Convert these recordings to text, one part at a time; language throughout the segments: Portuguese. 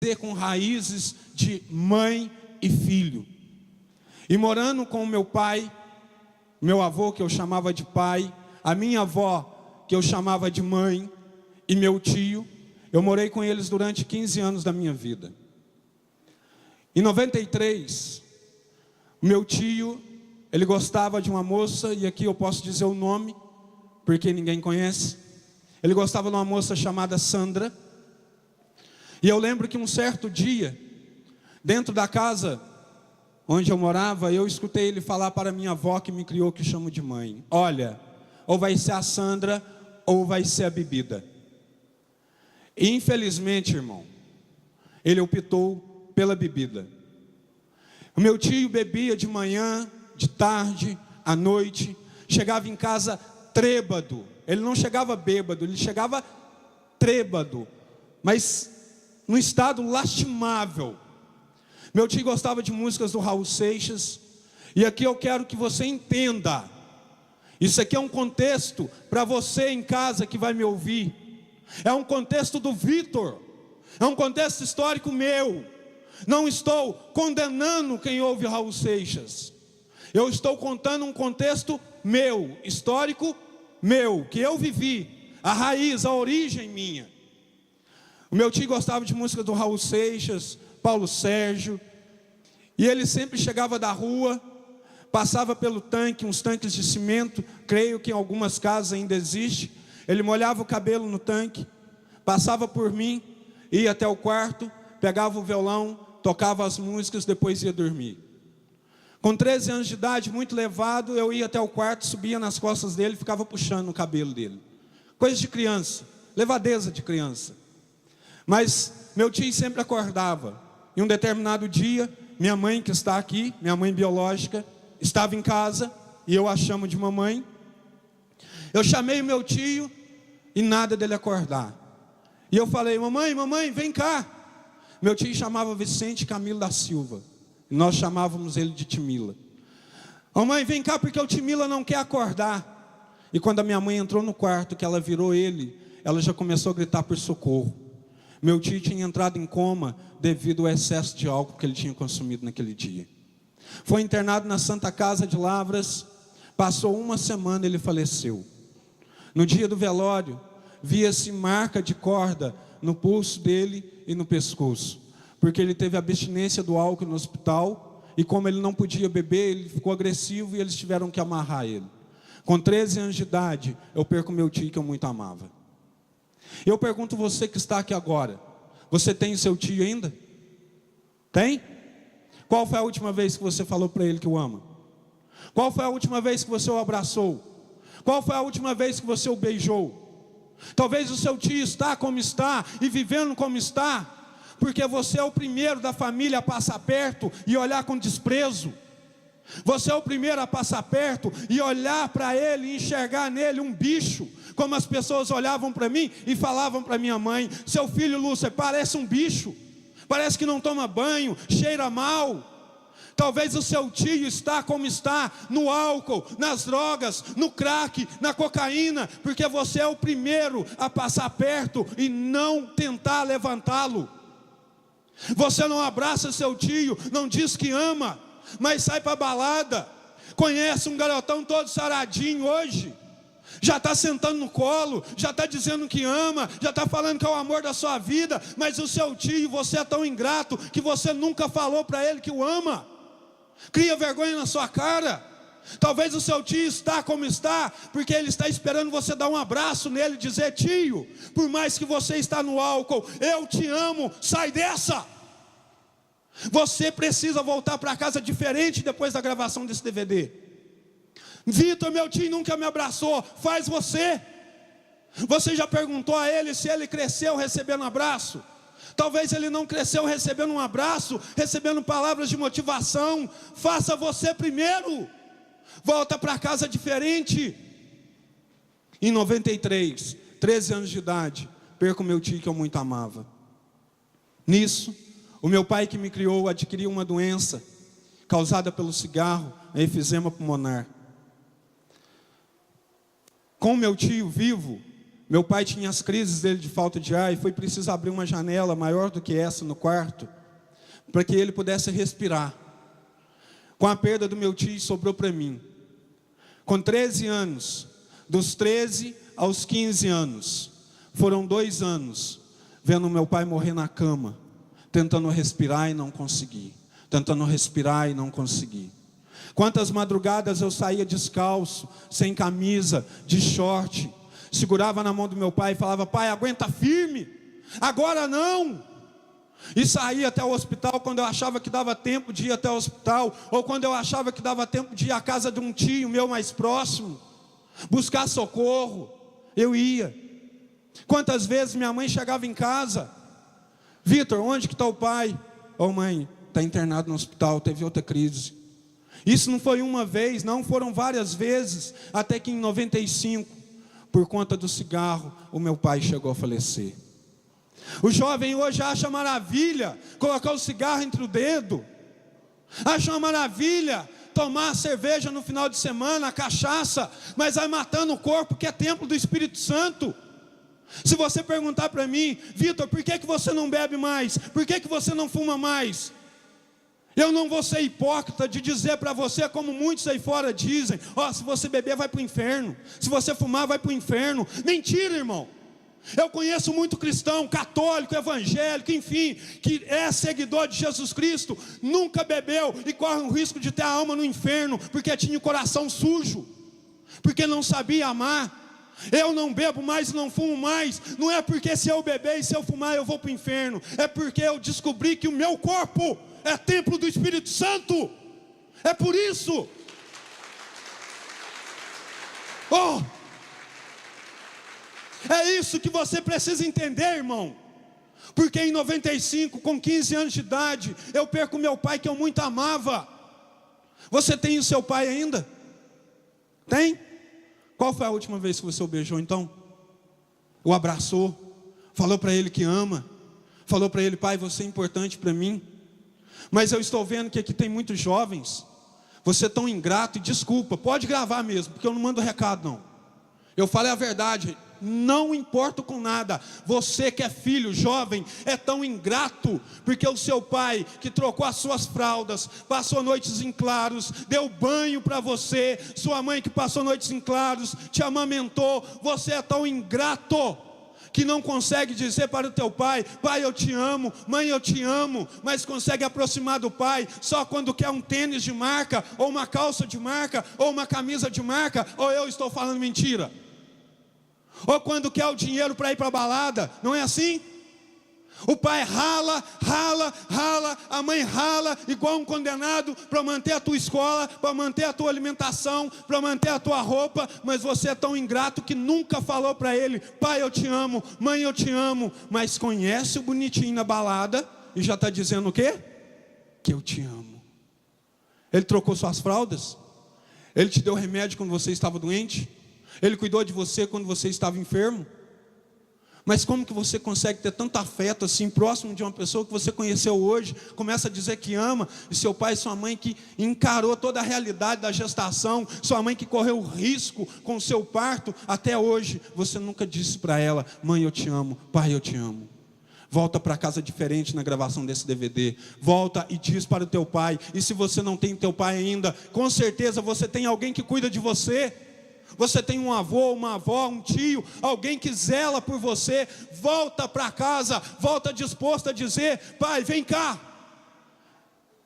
PST com raízes de mãe e filho. E morando com o meu pai, meu avô, que eu chamava de pai, a minha avó, que eu chamava de mãe, e meu tio, eu morei com eles durante 15 anos da minha vida. Em 93, meu tio, ele gostava de uma moça, e aqui eu posso dizer o nome, porque ninguém conhece. Ele gostava de uma moça chamada Sandra. E eu lembro que um certo dia, dentro da casa onde eu morava, eu escutei ele falar para minha avó, que me criou, que chamo de mãe: olha, ou vai ser a Sandra, ou vai ser a bebida. E infelizmente, irmão, ele optou pela bebida. O meu tio bebia de manhã, de tarde, à noite, chegava em casa trêbado. Ele não chegava bêbado, ele chegava trêbado, mas num estado lastimável. Meu tio gostava de músicas do Raul Seixas, e aqui eu quero que você entenda, isso aqui é um contexto para você em casa que vai me ouvir, é um contexto do Vitor, é um contexto histórico meu. Não estou condenando quem ouve Raul Seixas, eu estou contando um contexto meu, histórico meu, que eu vivi, a raiz, a origem minha. O meu tio gostava de música do Raul Seixas, Paulo Sérgio, e ele sempre chegava da rua, passava pelo tanque, uns tanques de cimento, creio que em algumas casas ainda existe. Ele molhava o cabelo no tanque, passava por mim, ia até o quarto, pegava o violão, tocava as músicas, depois ia dormir. Com 13 anos de idade, muito levado, eu ia até o quarto, subia nas costas dele e ficava puxando o cabelo dele. Coisa de criança, levadeza de criança. Mas meu tio sempre acordava. Em um determinado dia, minha mãe, que está aqui, minha mãe biológica, estava em casa, e eu a chamo de mamãe. Eu chamei o meu tio e nada dele acordar. E eu falei: mamãe, vem cá. Meu tio chamava Vicente Camilo da Silva, e nós chamávamos ele de Timila. Mamãe, vem cá, porque o Timila não quer acordar. E quando a minha mãe entrou no quarto, que ela virou ele, ela já começou a gritar por socorro. Meu tio tinha entrado em coma devido ao excesso de álcool que ele tinha consumido naquele dia. Foi internado na Santa Casa de Lavras, passou uma semana e ele faleceu. No dia do velório, via-se marca de corda no pulso dele e no pescoço, porque ele teve abstinência do álcool no hospital, e como ele não podia beber, ele ficou agressivo e eles tiveram que amarrar ele. Com 13 anos de idade, eu perco meu tio que eu muito amava. Eu pergunto você que está aqui agora, você tem o seu tio ainda? Tem? Qual foi a última vez que você falou para ele que o ama? Qual foi a última vez que você o abraçou? Qual foi a última vez que você o beijou? Talvez o seu tio está como está e vivendo como está, porque você é o primeiro da família a passar perto e olhar com desprezo. Você é o primeiro a passar perto e olhar para ele e enxergar nele um bicho, como as pessoas olhavam para mim e falavam para minha mãe: seu filho Lúcio parece um bicho, parece que não toma banho, cheira mal. Talvez o seu tio está como está, no álcool, nas drogas, no crack, na cocaína, porque você é o primeiro a passar perto e não tentar levantá-lo. Você não abraça seu tio, não diz que ama, mas sai para a balada, conhece um garotão todo saradinho hoje, já está sentando no colo, já está dizendo que ama, já está falando que é o amor da sua vida, mas o seu tio, você é tão ingrato, que você nunca falou para ele que o ama. Cria vergonha na sua cara. Talvez o seu tio está como está, porque ele está esperando você dar um abraço nele e dizer: tio, por mais que você está no álcool, eu te amo, sai dessa. Você precisa voltar para casa diferente depois da gravação desse DVD. Vitor, meu tio nunca me abraçou, faz você. Você já perguntou a ele se ele cresceu recebendo abraço? Talvez ele não cresceu recebendo um abraço, recebendo palavras de motivação. Faça você primeiro. Volta para casa diferente. Em 93, 13 anos de idade, perco meu tio que eu muito amava. Nisso, o meu pai que me criou adquiriu uma doença causada pelo cigarro, a efizema pulmonar. Com meu tio vivo, Meu pai tinha as crises dele de falta de ar e foi preciso abrir uma janela maior do que essa no quarto, para que ele pudesse respirar. Com a perda do meu tio, sobrou para mim. Com 13 anos, dos 13 aos 15 anos, foram 2 anos, vendo meu pai morrer na cama, tentando respirar e não conseguir, tentando respirar e não conseguir. Quantas madrugadas eu saía descalço, sem camisa, de short, segurava na mão do meu pai e falava: pai, aguenta firme, agora não. E saía até o hospital quando eu achava que dava tempo de ir até o hospital, ou quando eu achava que dava tempo de ir à casa de um tio meu mais próximo, buscar socorro, eu ia. Quantas vezes minha mãe chegava em casa: Vitor, onde que está o pai? Ô mãe, está internado no hospital, teve outra crise. Isso não foi uma vez, não, foram várias vezes, até que em 95, por conta do cigarro, o meu pai chegou a falecer. O jovem hoje acha maravilha colocar o cigarro entre o dedo, acha uma maravilha tomar cerveja no final de semana, cachaça, mas vai matando o corpo que é templo do Espírito Santo. Se você perguntar para mim: Vitor, por que você não bebe mais? Por que você não fuma mais? Eu não vou ser hipócrita de dizer para você, como muitos aí fora dizem: ó, se você beber vai para o inferno, se você fumar vai para o inferno. Mentira, irmão. Eu conheço muito cristão, católico, evangélico, enfim, que é seguidor de Jesus Cristo, nunca bebeu e corre o risco de ter a alma no inferno, porque tinha o coração sujo, porque não sabia amar. Eu não bebo mais e não fumo mais, não é porque se eu beber e se eu fumar eu vou para o inferno, é porque eu descobri que o meu corpo é templo do Espírito Santo. É por isso. Oh, é isso que você precisa entender, irmão. Porque em 95, com 15 anos de idade, eu perco meu pai que eu muito amava. Você tem o seu pai ainda? Tem? Qual foi a última vez que você o beijou então? O abraçou? Falou para ele que ama? Falou para ele: pai, você é importante para mim? Mas eu estou vendo que aqui tem muitos jovens. Você é tão ingrato, e desculpa, pode gravar mesmo, porque eu não mando recado não. Eu falo a verdade, não importo com nada. Você que é filho, jovem, é tão ingrato, porque o seu pai que trocou as suas fraldas, passou noites em claros, deu banho para você, sua mãe que passou noites em claros, te amamentou. Você é tão ingrato que não consegue dizer para o teu pai: pai, eu te amo, mãe, eu te amo, mas consegue aproximar do pai só quando quer um tênis de marca, ou uma calça de marca, ou uma camisa de marca. Ou eu estou falando mentira? Ou quando quer o dinheiro para ir para a balada, não é assim? O pai rala, rala, rala, a mãe rala igual um condenado para manter a tua escola, para manter a tua alimentação, para manter a tua roupa, mas você é tão ingrato que nunca falou para ele: pai, eu te amo, mãe, eu te amo, mas conhece o bonitinho na balada e já está dizendo o quê? Que eu te amo. Ele trocou suas fraldas? Ele te deu remédio quando você estava doente? Ele cuidou de você quando você estava enfermo? Mas como que você consegue ter tanto afeto assim, próximo de uma pessoa que você conheceu hoje, começa a dizer que ama, e seu pai e sua mãe que encarou toda a realidade da gestação, sua mãe que correu risco com o seu parto, até hoje, você nunca disse para ela: mãe, eu te amo, pai, eu te amo. Volta para casa diferente na gravação desse DVD, volta e diz para o teu pai. E se você não tem teu pai ainda, com certeza você tem alguém que cuida de você. Você tem um avô, uma avó, um tio, alguém que zela por você. Volta para casa, volta disposto a dizer: pai, vem cá.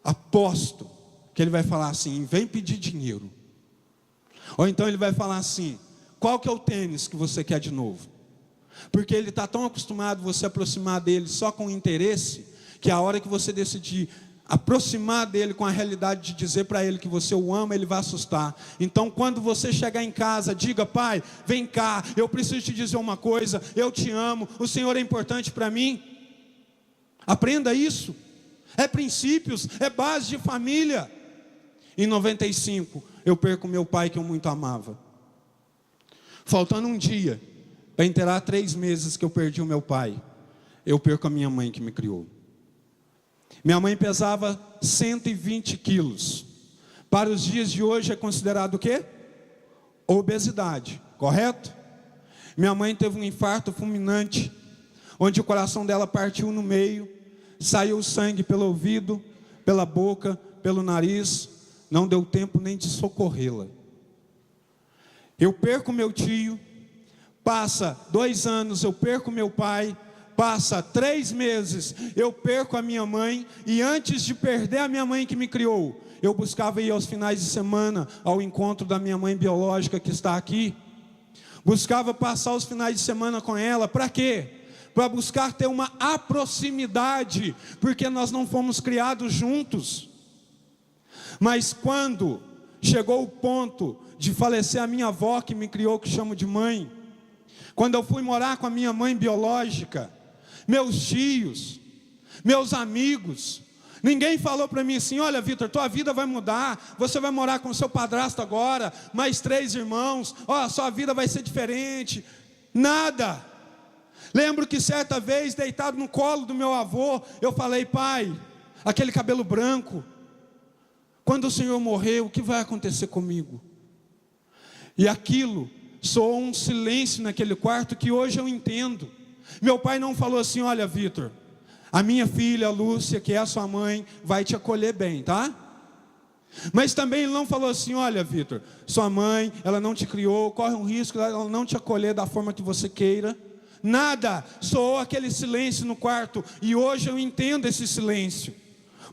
Aposto que ele vai falar assim: vem pedir dinheiro. Ou então ele vai falar assim: qual que é o tênis que você quer de novo? Porque ele está tão acostumado a você aproximar dele só com interesse, que a hora que você decidir aproximar dele com a realidade de dizer para ele que você o ama, ele vai assustar. Então quando você chegar em casa, diga: pai, vem cá, eu preciso te dizer uma coisa, eu te amo, o Senhor é importante para mim. Aprenda isso. É princípios, é base de família. Em 95, eu perco meu pai que eu muito amava. Faltando um dia para inteirar 3 meses que eu perdi o meu pai, eu perco a minha mãe que me criou. Minha mãe pesava 120 quilos. Para os dias de hoje é considerado o quê? Obesidade, correto? Minha mãe teve um infarto fulminante, onde o coração dela partiu no meio, saiu sangue pelo ouvido, pela boca, pelo nariz, não deu tempo nem de socorrê-la. Eu perco meu tio, passa 2 anos, eu perco meu pai, passa 3 meses, eu perco a minha mãe, e antes de perder a minha mãe que me criou, eu buscava ir aos finais de semana ao encontro da minha mãe biológica que está aqui, buscava passar os finais de semana com ela. Para quê? Para buscar ter uma proximidade, porque nós não fomos criados juntos. Mas quando chegou o ponto de falecer a minha avó que me criou, que chamo de mãe, quando eu fui morar com a minha mãe biológica, meus tios, meus amigos, ninguém falou para mim assim: olha, Vitor, tua vida vai mudar, você vai morar com seu padrasto agora, mais 3 irmãos, ó, sua vida vai ser diferente. Nada. Lembro que certa vez, deitado no colo do meu avô, eu falei: pai, aquele cabelo branco, quando o Senhor morrer, o que vai acontecer comigo? E aquilo soou um silêncio naquele quarto que hoje eu entendo. Meu pai não falou assim: olha, Vitor, a minha filha Lúcia, que é a sua mãe, vai te acolher bem, tá? Mas também ele não falou assim: olha, Vitor, sua mãe, ela não te criou, corre um risco ela não te acolher da forma que você queira. Nada, soou aquele silêncio no quarto, e hoje eu entendo esse silêncio.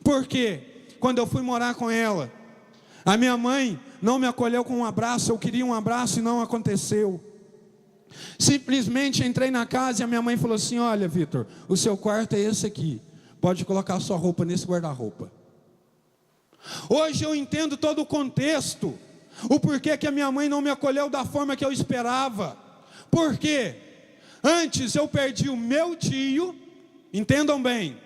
Por quê? Quando eu fui morar com ela, a minha mãe não me acolheu com um abraço. Eu queria um abraço e não aconteceu. Simplesmente entrei na casa e a minha mãe falou assim: olha, Vitor, o seu quarto é esse aqui, pode colocar a sua roupa nesse guarda-roupa. Hoje eu entendo todo o contexto, o porquê que a minha mãe não me acolheu da forma que eu esperava. Por quê? Antes eu perdi o meu tio, entendam bem,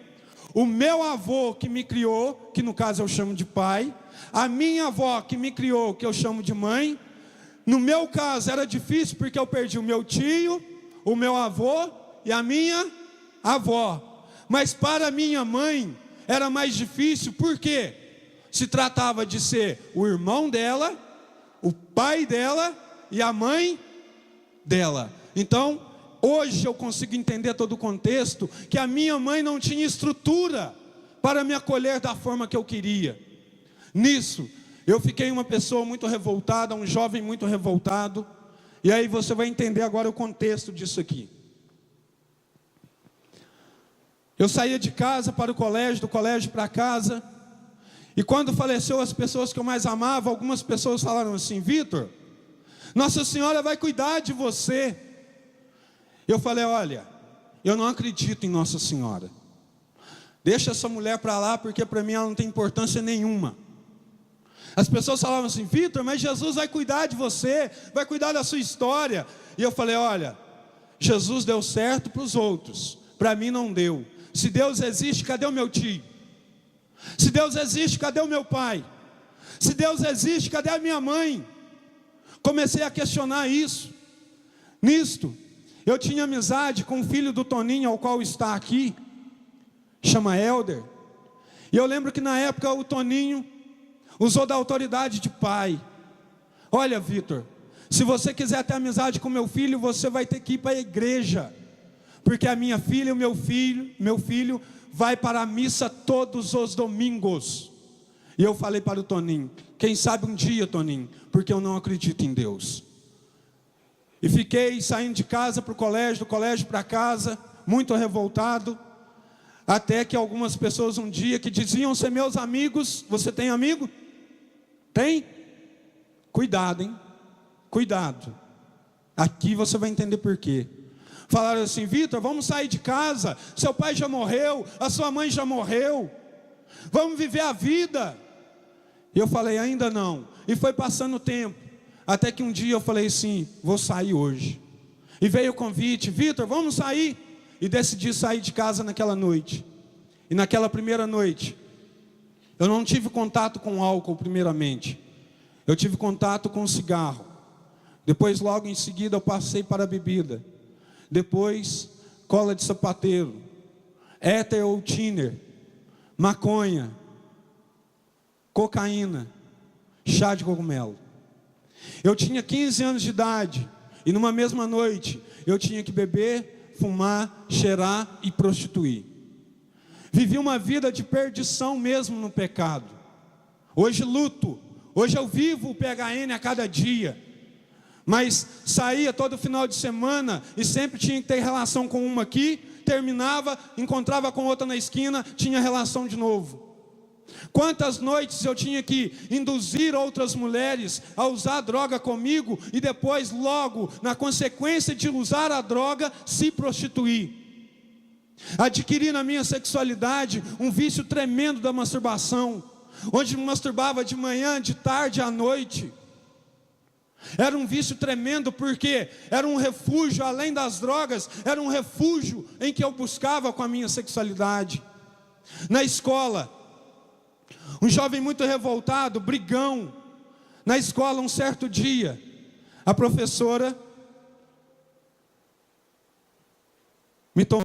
o meu avô que me criou, que no caso eu chamo de pai, a minha avó que me criou, que eu chamo de mãe. No meu caso era difícil porque eu perdi o meu tio, o meu avô e a minha avó. Mas para minha mãe era mais difícil, porque se tratava de ser o irmão dela, o pai dela e a mãe dela. Então, hoje eu consigo entender todo o contexto, que a minha mãe não tinha estrutura para me acolher da forma que eu queria. Nisso, eu fiquei uma pessoa muito revoltada, um jovem muito revoltado. E aí você vai entender agora o contexto disso aqui. Eu saía de casa para o colégio, do colégio para casa. E quando faleceu as pessoas que eu mais amava, algumas pessoas falaram assim: Vitor, Nossa Senhora vai cuidar de você. Eu falei: olha, eu não acredito em Nossa Senhora. Deixa essa mulher para lá, porque para mim ela não tem importância nenhuma. As pessoas falavam assim: Vitor, mas Jesus vai cuidar de você, vai cuidar da sua história. E eu falei: olha, Jesus deu certo para os outros, para mim não deu. Se Deus existe, cadê o meu tio? Se Deus existe, cadê o meu pai? Se Deus existe, cadê a minha mãe? Comecei a questionar isso. Nisto, eu tinha amizade com o filho do Toninho, ao qual está aqui, chama Helder. E eu lembro que na época o Toninho usou da autoridade de pai. Olha, Vitor, se você quiser ter amizade com meu filho, você vai ter que ir para a igreja, porque a minha filha e o meu filho vai para a missa todos os domingos. E eu falei para o Toninho: quem sabe um dia, Toninho, porque eu não acredito em Deus. E fiquei saindo de casa para o colégio, do colégio para casa, muito revoltado, até que algumas pessoas um dia que diziam ser meus amigos: você tem amigo? Tem? Cuidado, hein? Cuidado. Aqui você vai entender por quê. Falaram assim: Vitor, vamos sair de casa, seu pai já morreu, a sua mãe já morreu, vamos viver a vida. E eu falei: ainda não. E foi passando o tempo, até que um dia eu falei assim: vou sair hoje. E veio o convite: Vitor, vamos sair. E decidi sair de casa naquela noite. E naquela primeira noite, eu não tive contato com álcool primeiramente. Eu tive contato com cigarro. Depois, logo em seguida, eu passei para a bebida. Depois, cola de sapateiro, éter ou thinner, maconha, cocaína, chá de cogumelo. Eu tinha 15 anos de idade, e numa mesma noite, eu tinha que beber, fumar, cheirar e prostituir. Vivi uma vida de perdição mesmo no pecado. Hoje luto, hoje eu vivo o PHN a cada dia. Mas saía todo final de semana e sempre tinha que ter relação com uma aqui, terminava, encontrava com outra na esquina, tinha relação de novo. Quantas noites eu tinha que induzir outras mulheres a usar droga comigo e depois, logo, na consequência de usar a droga, se prostituir. Adquiri na minha sexualidade um vício tremendo da masturbação, onde me masturbava de manhã, de tarde à noite. Era um vício tremendo porque era um refúgio, além das drogas, era um refúgio em que eu buscava com a minha sexualidade. Na escola, um jovem muito revoltado, brigão. Na escola, um certo dia, a professora me tomou